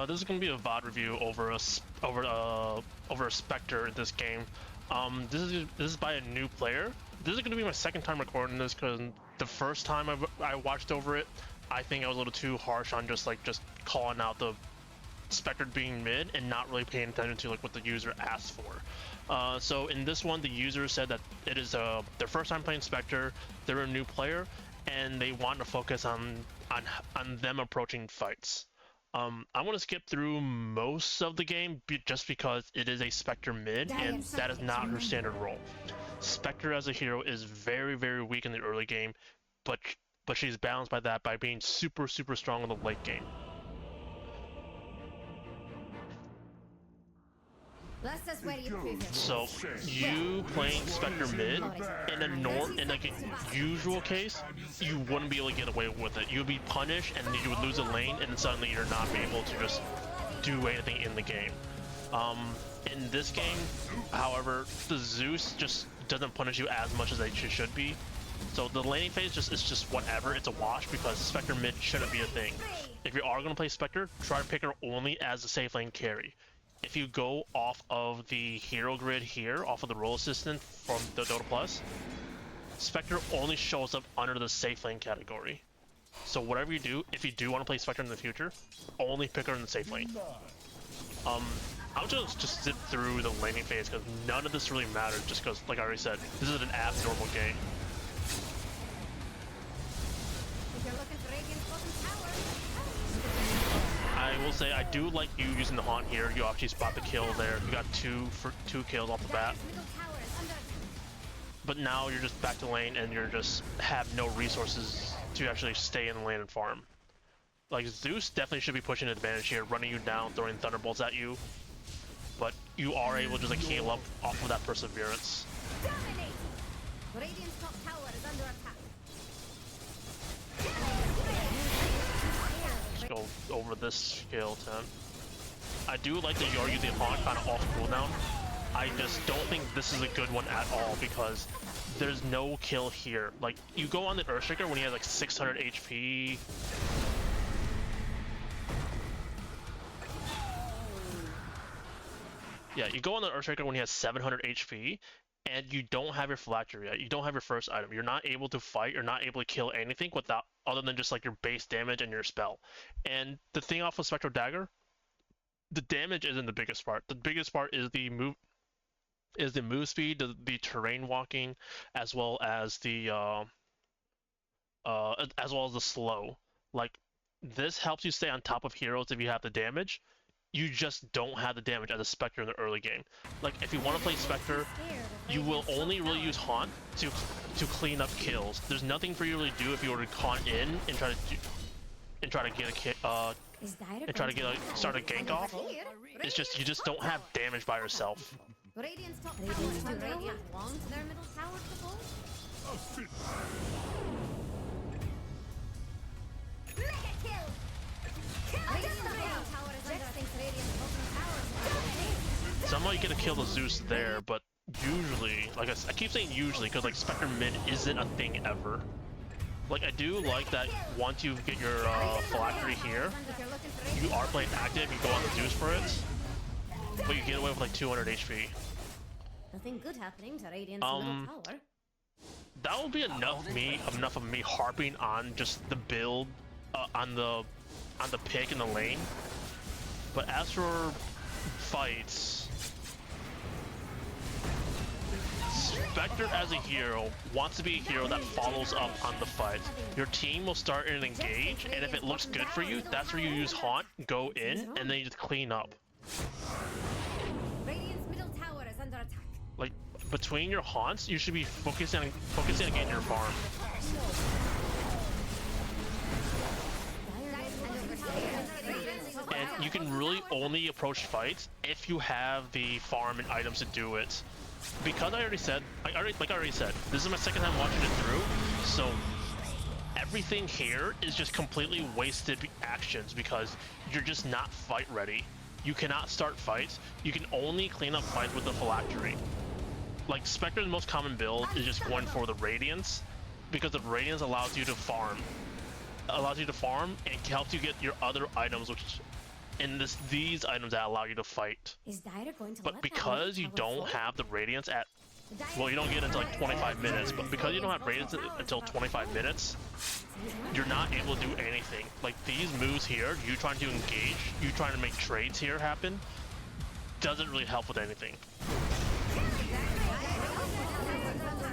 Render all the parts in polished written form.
This is gonna be a VOD review over a Spectre in this game. This is by a new player. This is gonna be my second time recording this because the first time I watched over it, I think I was a little too harsh on just calling out the Spectre being mid and not really paying attention to what the user asked for. So in this one, the user said that it is their first time playing Spectre. They're a new player and they want to focus on them approaching fights. I'm going to skip through most of the game just because it is a Spectre mid, and that is not her standard role. Spectre as a hero is very, very weak in the early game, but she's balanced by that by being super, super strong in the late game. So you playing Spectre mid in a usual case, you wouldn't be able to get away with it. You would be punished, and you would lose a lane, and suddenly you're not able to just do anything in the game. In this game, however, the Zeus just doesn't punish you as much as they should be. So the laning phase is just whatever. It's a wash because Spectre mid shouldn't be a thing. If you are going to play Spectre, try to pick her only as a safe lane carry. If you go off of the hero grid here, off of the role assistant from the Dota Plus, Spectre only shows up under the safe lane category. So whatever you do, if you do want to play Spectre in the future, only pick her in the safe lane. I'll just zip through the laning phase because none of this really matters just because, like I already said, this is an abnormal game. I will say I do like you using the haunt here. You actually spot the kill there. You got two kills off the bat. But now you're just back to lane and you're just have no resources to actually stay in the lane and farm. Like Zeus definitely should be pushing an advantage here, running you down, throwing thunderbolts at you. But you are able to just heal up off of that perseverance. Radiant's top tower is under attack. Go over this skill 10. I do like that you are using haunt kind of off cooldown. I just don't think this is a good one at all because there's no kill here. Like, you go on the Earthshaker when he has like 600 HP. Yeah, you go on the Earthshaker when he has 700 HP and you don't have your phylactery yet. You don't have your first item. You're not able to fight. You're not able to kill anything without other than just your base damage and your spell. And the thing off of Spectral Dagger, the damage isn't the biggest part. The biggest part is the move speed, the terrain walking, as well as the slow. Like, this helps you stay on top of heroes if you have the damage. You just don't have the damage as a Spectre in the early game. Like, if you want to play Spectre, you will only really use Haunt to clean up kills. There's nothing for you to really do if you were to Haunt in and try to start a gank off. It's just you just don't have damage by yourself. Radiant's top tower is under attack. Want their middle tower to fall? Mega kill! Somehow you get to kill the Zeus there, but usually, like I keep saying usually, because like Spectre mid isn't a thing ever. Like, I do like that once you get your phylactery here, you are playing active, you go on the Zeus for it, but you get away with like 200 HP. Nothing good happening to Radiant's middle tower. That will be enough of me harping on just the build on the pick in the lane. But as for fights, Spectre as a hero wants to be a hero that follows up on the fight. Your team will start in an engage, and if it looks good for you, that's where you use Haunt, go in, and then you just clean up. Radiant's middle tower is under attack. Like, between your haunts, you should be focusing on getting your farm. And you can really only approach fights if you have the farm and items to do it. Because I already said, this is my second time watching it through, so everything here is just completely wasted actions because you're just not fight ready. You cannot start fights. You can only clean up fights with the phylactery. Like, Spectre's most common build is just going for the Radiance, because the Radiance allows you to farm. And helps you get your other items, which and these items that allow you to fight. Is Dire going to But let because that you tower don't fall? have the radiance at, well, you don't get it until like 25 minutes, but because you don't have radiance until 25 minutes, you're not able to do anything. Like these moves here, you trying to engage, you trying to make trades here happen, doesn't really help with anything.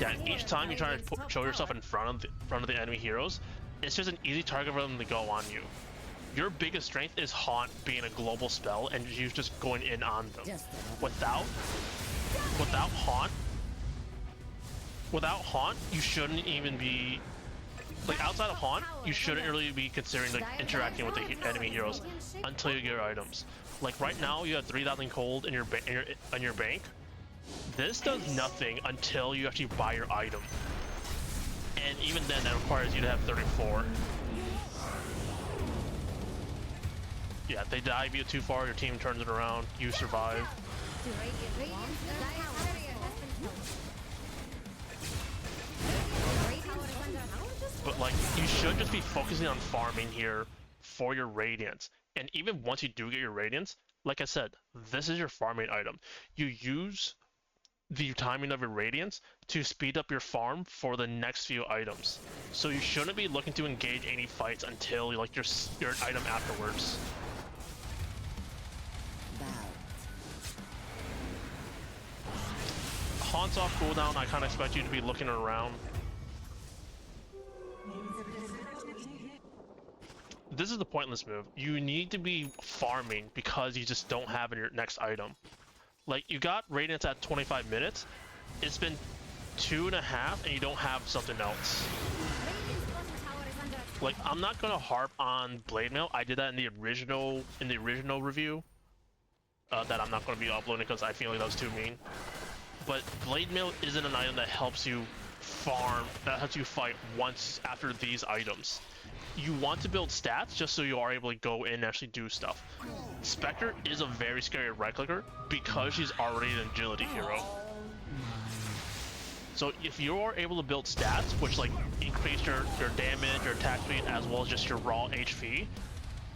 Yeah, each time you try to show yourself in front of the enemy heroes, it's just an easy target for them to go on you. Your biggest strength is Haunt being a global spell and you just going in on them. Without Haunt, you shouldn't even be, like outside of Haunt, you shouldn't really be considering like interacting with the enemy heroes until you get your items. Like right now, you have 3,000 gold in your bank. This does nothing until you actually buy your item, and even then, that requires you to have 34. Yeah, they dive you too far, your team turns it around, you survive. But like, you should just be focusing on farming here for your radiance. And even once you do get your radiance, like I said, this is your farming item. You use the timing of your radiance to speed up your farm for the next few items. So you shouldn't be looking to engage any fights until like your item afterwards. Haunt's off cooldown, I kind of expect you to be looking around. This is the pointless move. You need to be farming because you just don't have your next item. Like, you got Radiance at 25 minutes, it's been 2.5 and you don't have something else. Like, I'm not gonna harp on Blade Mail. I did that in the original review. That I'm not gonna be uploading because I feel like that was too mean. But Blade Mail isn't an item that helps you farm, that helps you fight once after these items. You want to build stats just so you are able to go in and actually do stuff. Spectre is a very scary right clicker because she's already an agility hero. So if you are able to build stats, which like increase your damage, your attack speed, as well as just your raw HP,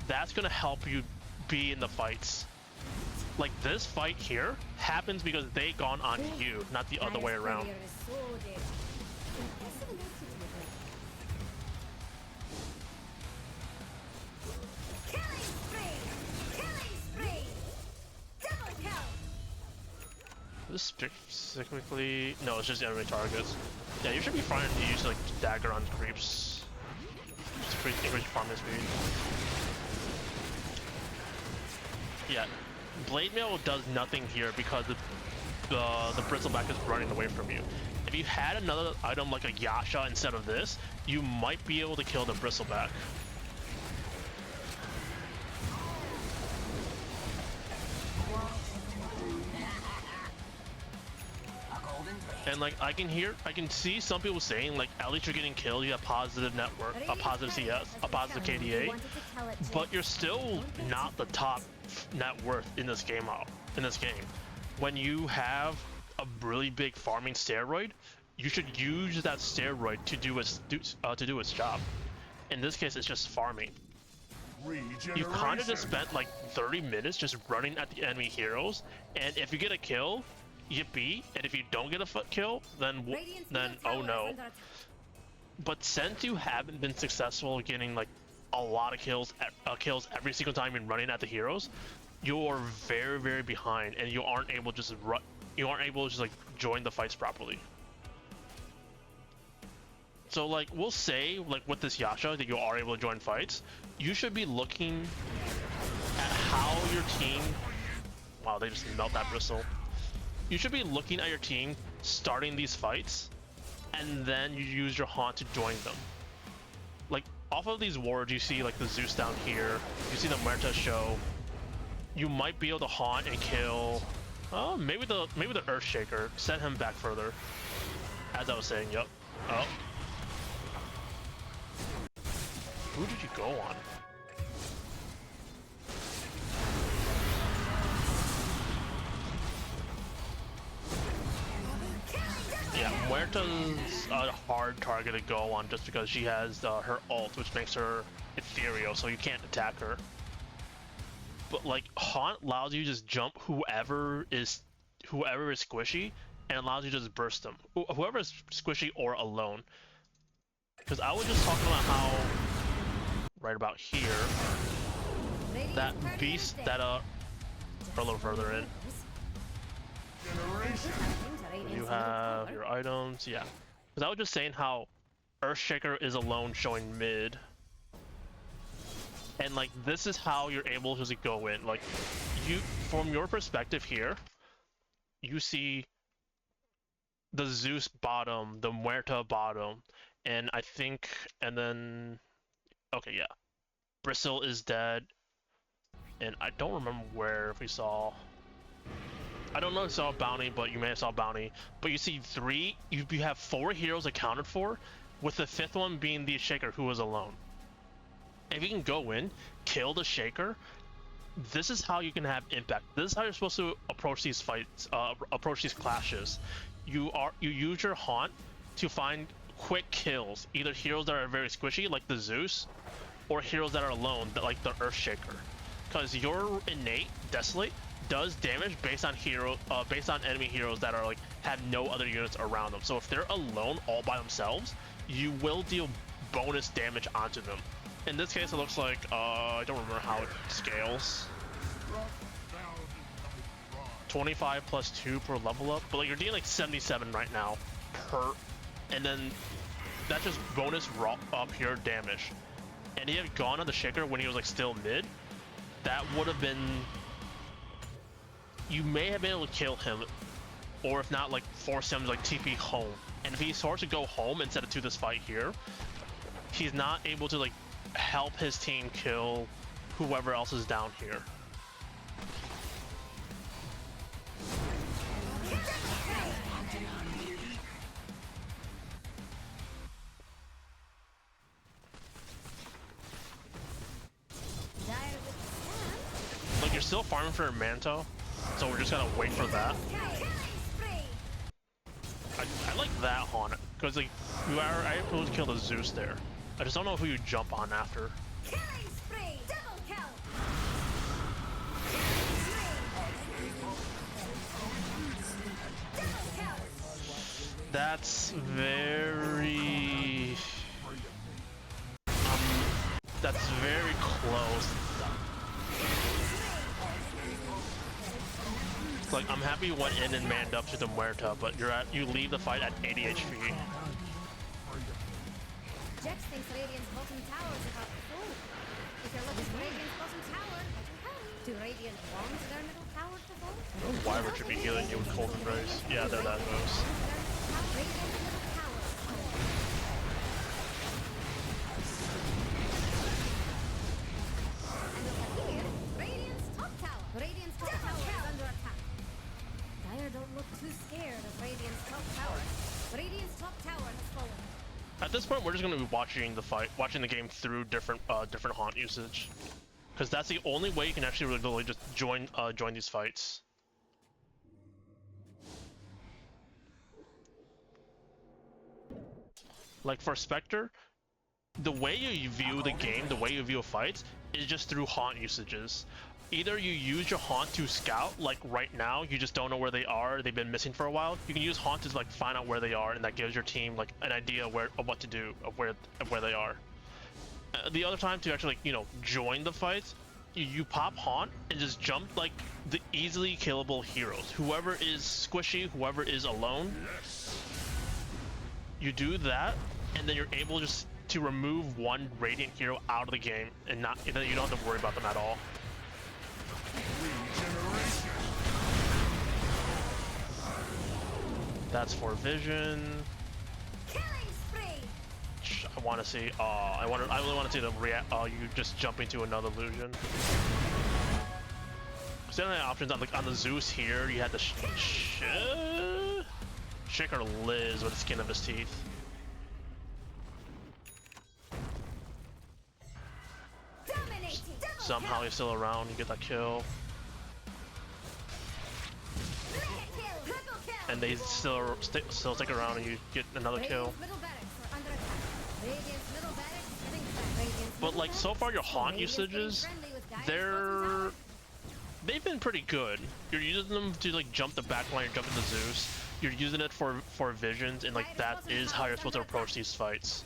that's gonna help you be in the fights. Like this fight here happens because they gone on you, not the other way around. This specifically, no, it's just enemy targets. Yeah, you should be fine to use like dagger on creeps. Just increase your farming speed. Yeah, Blade Mail does nothing here because the bristleback is running away from you. If you had another item like a Yasha instead of this, you might be able to kill the bristleback. And like I can see some people saying like at least you're getting killed, you have positive network, a positive CS, a positive KDA, but you're still not the top net worth in this game. When you have a really big farming steroid, you should use that steroid to do its job. In this case, it's just farming. You kind of just spent like 30 minutes just running at the enemy heroes, and if you get a kill, yippee, and if you don't get a kill, then oh no. But since you haven't been successful getting like a lot of kills every single time you're running at the heroes, you're very, very behind, and you aren't able to just like join the fights properly. So like we'll say like with this Yasha that you are able to join fights, you should be looking at how your team, wow, they just melt that bristle. You should be looking at your team starting these fights, and then you use your Haunt to join them. Like off of these wards, you see like the Zeus down here, you see the Muerta show. You might be able to Haunt and kill. Oh, maybe the Earthshaker. Send him back further. As I was saying, yep. Oh. Who did you go on? Yeah, Muerta's a hard target to go on just because she has her ult, which makes her ethereal, so you can't attack her. But like Haunt allows you to just jump whoever is squishy, and allows you to just burst them. Whoever is squishy or alone. Because I was just talking about how right about here that beast that or a little further in. You have your items, yeah. Because I was just saying how Earthshaker is alone showing mid. And like this is how you're able to go in. Like you from your perspective here, you see the Zeus bottom, the Muerta bottom, and I think and then okay, yeah. Bristle is dead. And I don't remember where if we saw I don't know if you saw Bounty, but you may have saw Bounty. But you see you have 4 heroes accounted for, with the 5th one being the Shaker who was alone. If you can go in, kill the Shaker, this is how you can have impact. This is how you're supposed to approach these fights, approach these clashes. You use your Haunt to find quick kills, either heroes that are very squishy like the Zeus, or heroes that are alone, like the Earthshaker. Because your innate Desolate does damage based on enemy heroes that are like have no other units around them. So if they're alone all by themselves, you will deal bonus damage onto them. In this case, it looks like I don't remember how it scales. 25 plus 2 per level up, but like you're dealing like 77 right now per, and then that's just bonus pure damage. And he had gone on the Shaker when he was like still mid. That would have been, you may have been able to kill him, or if not, like force him to like TP home. And if he starts to go home instead of to this fight here, he's not able to like help his team kill whoever else is down here. Like you're still farming for a Manto, so we're just gonna wait for that. I like that Haunt, because like you are able to kill the Zeus there. I just don't know who you jump on after. That's very that's very close. Like I'm happy you went in and manned up to the Muerta, but you leave the fight at 80 HP. Jax thinks Radiant's bottom tower is about to fall. If you're looking for Radiant's bottom tower, do Radiant want their middle tower to fall? Why would you be healing you with Cold Embrace? Yeah, they're that moves. Radiant's middle tower. And over here, Radiant's top tower. Radiant's top tower is under attack. Dire don't look too scared of Radiant's top tower. Radiant's top tower has fallen. At this point, we're just going to be watching the game through different Haunt usage, because that's the only way you can actually really just join these fights. Like for Spectre, the way you view the game, the way you view fights, is just through Haunt usages. Either you use your Haunt to scout, like right now, you just don't know where they are, they've been missing for a while. You can use Haunt to like find out where they are, and that gives your team like an idea of what to do, of where they are. The other time to actually join the fights, you pop Haunt and just jump like the easily killable heroes. Whoever is squishy, whoever is alone, you do that, and then you're able just to remove one Radiant hero out of the game, and you don't have to worry about them at all. That's for Vision. I want to see. I really want to see them react. You just jumping to another illusion. So the only options on the Zeus here, you had the Shaker Liz with the skin of his teeth. Somehow he's still around. You get that kill. And they still stick around, and you get another kill. But like so far, your Haunt usages, they're they've been pretty good. You're using them to like jump the back line, jump into Zeus. You're using it for visions, and like that is how you're supposed to approach these fights.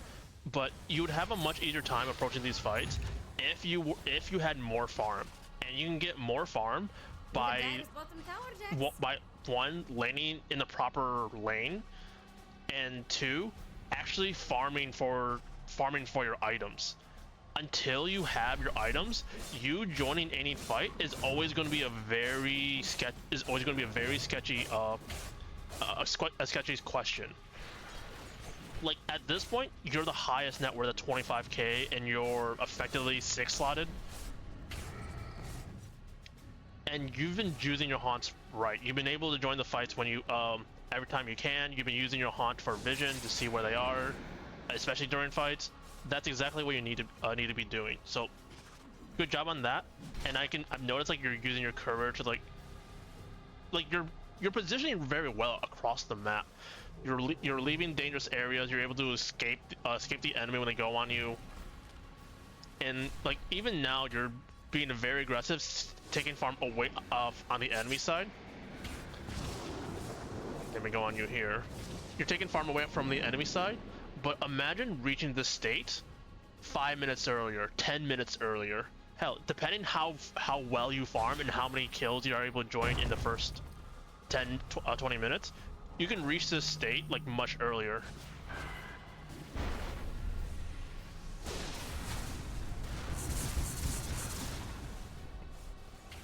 But you would have a much easier time approaching these fights if you had more farm, and you can get more farm by one, laning in the proper lane, and two, actually farming for your items. Until you have your items, you joining any fight is always going to be a very sketchy question. Like at this point, you're the highest net worth at 25k, and you're effectively 6 slotted. And you've been using your haunts right. You've been able to join the fights when you every time you can. You've been using your haunt for vision to see where they are, especially during fights. That's exactly what you need to be doing. So, good job on that. And I've noticed like you're using your courier to like you're positioning very well across the map. You're leaving dangerous areas. You're able to escape the enemy when they go on you. And like even now, you're being very aggressive, taking farm away on the enemy side. Let me go on you here. You're taking farm away from the enemy side, but imagine reaching this state 5 minutes earlier, 10 minutes earlier. Hell, depending how well you farm and how many kills you are able to join in the first 20 minutes, you can reach this state like much earlier.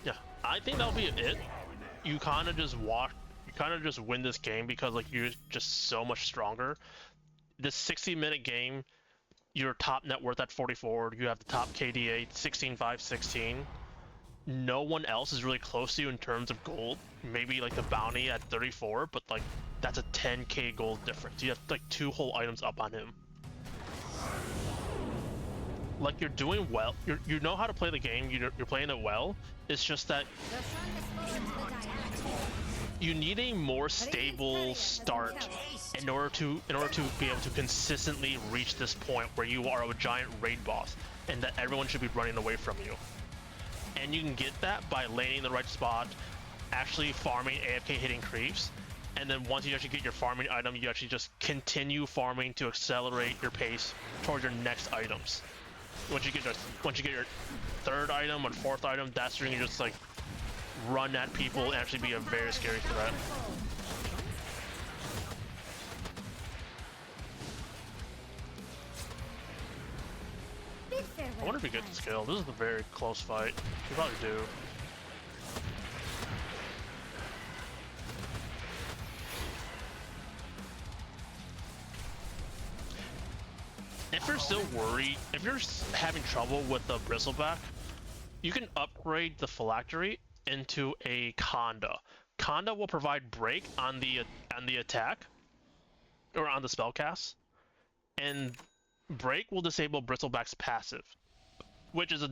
Yeah, I think that'll be it. You kind of just win this game because like you're just so much stronger. This 60-minute game, your top net worth at 44, you have the top KDA 16-5, 16. No one else is really close to you in terms of gold. Maybe like the bounty at 34, but like that's a 10k gold difference. You have like 2 whole items up on him. Like you're doing well. You know how to play the game. You're playing it well. It's just that you need a more stable start in order to be able to consistently reach this point where you are a giant raid boss and that everyone should be running away from you. And you can get that by laning the right spot, actually farming AFK hitting creeps, and then once you actually get your farming item, you actually just continue farming to accelerate your pace towards your next items. Once you get your 3rd item or 4th item, that's when you just like run at people and actually be a very scary threat. I wonder if we get this kill. This is a very close fight. We probably do. If you're still worried, if you're having trouble with the bristleback, you can upgrade the phylactery into a Conda. Conda will provide break on the attack or on the spellcast, and break will disable bristleback's passive, which is a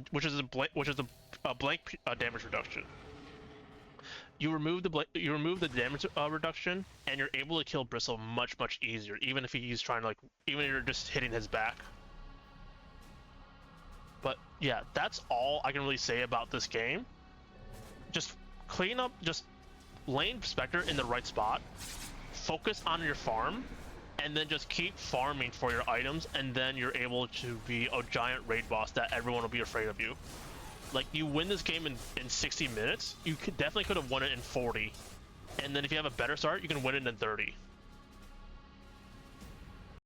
blank damage reduction. You remove the damage reduction, and you're able to kill Bristle much easier, even if he's trying to even if you're just hitting his back. But yeah, that's all I can really say about this game. Just clean up, just lane Spectre in the right spot, focus on your farm, and then just keep farming for your items, and then you're able to be a giant raid boss that everyone will be afraid of you. Like, you win this game in 60 minutes, you definitely could have won it in 40. And then if you have a better start, you can win it in 30.